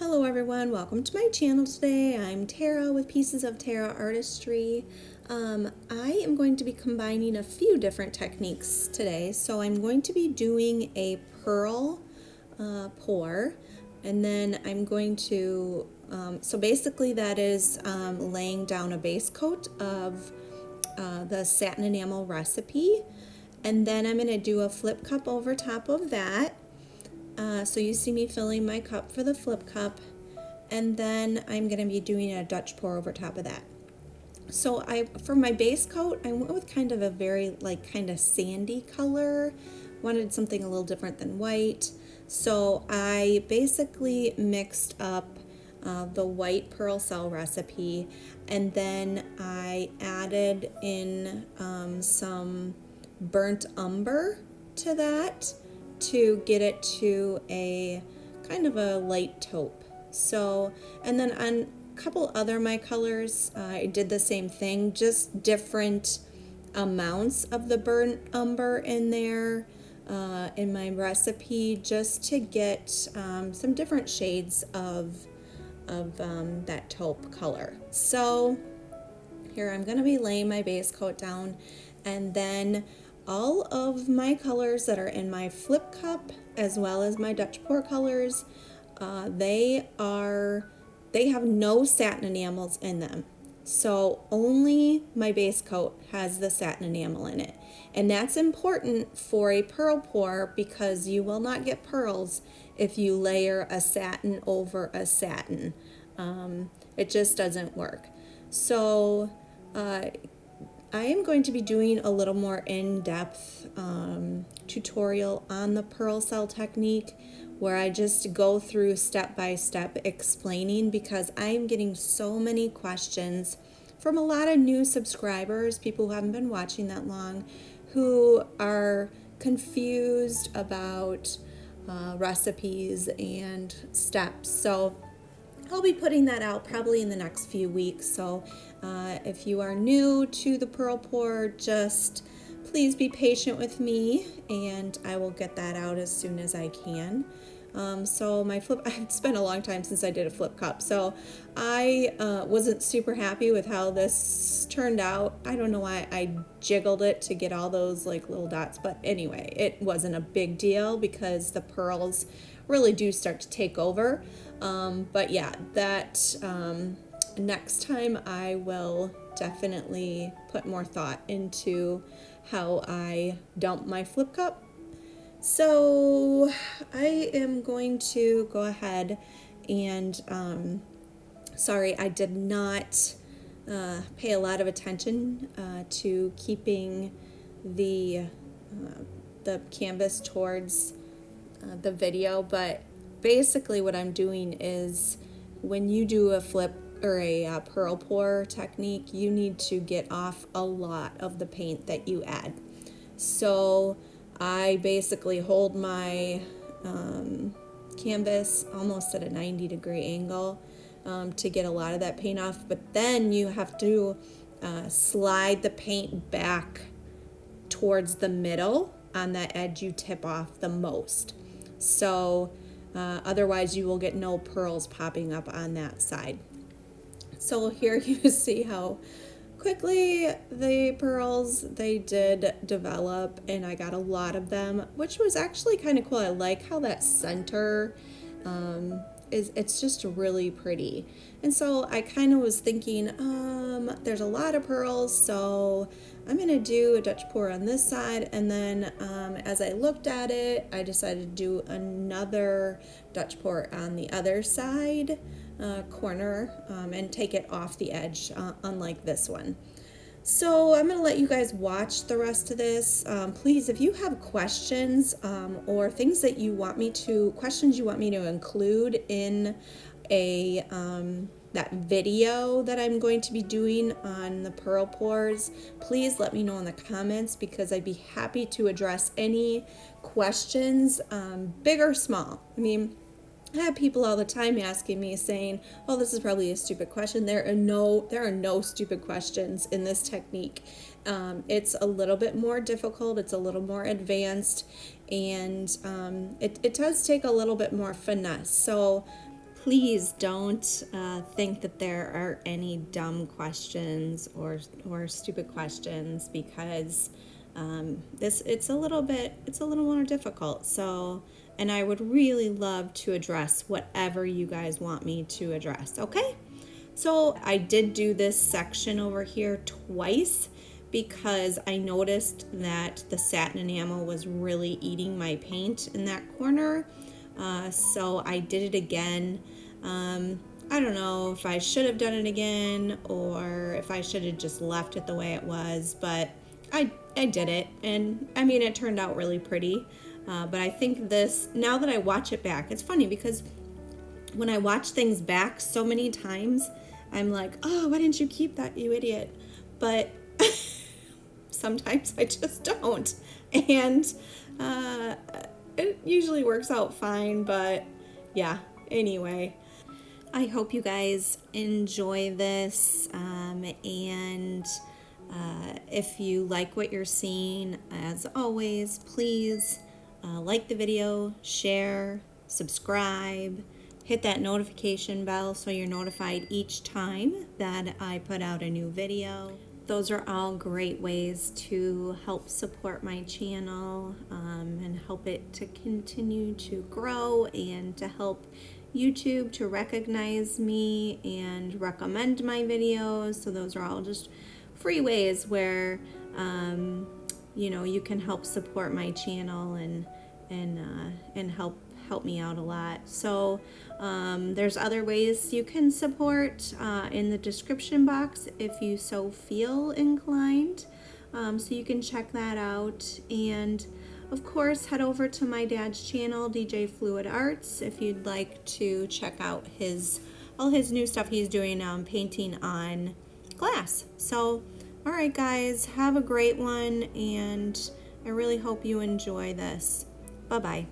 Hello everyone, welcome to my channel today. I'm Tara with Pieces of Tara Artistry. I am going to be combining a few different techniques today. So I'm going to be doing a pearl pour, and then I'm going to, so basically that is laying down a base coat of the satin enamel recipe, and then I'm going to do a flip cup over top of that. So you see me filling my cup for the flip cup, and then I'm going to be doing a Dutch pour over top of that. So for my base coat, I went with kind of a very kind of sandy color. Wanted something a little different than white. So I basically mixed up the white pearl cell recipe, and then I added in some burnt umber to that to get it to a kind of a light taupe. So, and then on a couple other my colors, I did the same thing, just different amounts of the burnt umber in there in my recipe, just to get some different shades of that taupe color. So here I'm going to be laying my base coat down, and then all of my colors that are in my flip cup as well as my Dutch pour colors, they have no satin enamels in them. So only my base coat has the satin enamel in it. And that's important for a pearl pour, because you will not get pearls if you layer a satin over a satin. It just doesn't work. So I am going to be doing a little more in-depth tutorial on the pearl cell technique, where I just go through step by step explaining, because I'm getting so many questions from a lot of new subscribers, people who haven't been watching that long, who are confused about recipes and steps. So I'll be putting that out probably in the next few weeks. So if you are new to the pearl pour, just please be patient with me, and I will get that out as soon as I can. So my it's been a long time since I did a flip cup, so I wasn't super happy with how this turned out. I don't know why I jiggled it to get all those little dots, but anyway, it wasn't a big deal because the pearls really do start to take over. But yeah, that next time I will definitely put more thought into how I dump my flip cup. So I am going to go ahead and sorry, I did not pay a lot of attention to keeping the canvas towards the video, but basically what I'm doing is, when you do a flip or a pearl pour technique, you need to get off a lot of the paint that you add. So I basically hold my canvas almost at a 90-degree angle to get a lot of that paint off, but then you have to slide the paint back towards the middle on that edge you tip off the most. So otherwise you will get no pearls popping up on that side. So here you see how quickly the pearls, they did develop, and I got a lot of them, which was actually kind of cool. I like how that center it's just really pretty. And so I kind of was thinking, there's a lot of pearls, so I'm gonna do a Dutch pour on this side, and then as I looked at it, I decided to do another Dutch pour on the other side corner and take it off the edge, unlike this one. So I'm going to let you guys watch the rest of this. Please, if you have questions or things that you want me to, questions you want me to include in a that video that I'm going to be doing on the pearl pours, please let me know in the comments, because I'd be happy to address any questions, big or small. I mean, I have people all the time asking me, saying, "Oh, this is probably a stupid question." There are no stupid questions in this technique. It's a little bit more difficult. It's a little more advanced, and it does take a little bit more finesse. So please don't think that there are any dumb questions or stupid questions, because it's a little more difficult. So, and I would really love to address whatever you guys want me to address. Okay, so I did do this section over here twice because I noticed that the satin enamel was really eating my paint in that corner. So I did it again. I don't know if I should have done it again or if I should have just left it the way it was, but I did it, and I mean, it turned out really pretty. But I think this, now that I watch it back, it's funny because when I watch things back so many times, I'm like, oh, why didn't you keep that, you idiot? But sometimes I just don't. And it usually works out fine, but yeah, anyway. I hope you guys enjoy this, and if you like what you're seeing, as always, please like the video, share, subscribe, hit that notification bell so you're notified each time that I put out a new video. Those are all great ways to help support my channel and help it to continue to grow, and to help YouTube to recognize me and recommend my videos. So those are all just free ways where you know, you can help support my channel and help me out a lot. So there's other ways you can support in the description box if you so feel inclined. So you can check that out. And of course, head over to my dad's channel, DJ Fluid Arts, if you'd like to check out all his new stuff he's doing, painting on glass. So, all right, guys, have a great one, and I really hope you enjoy this. Bye-bye.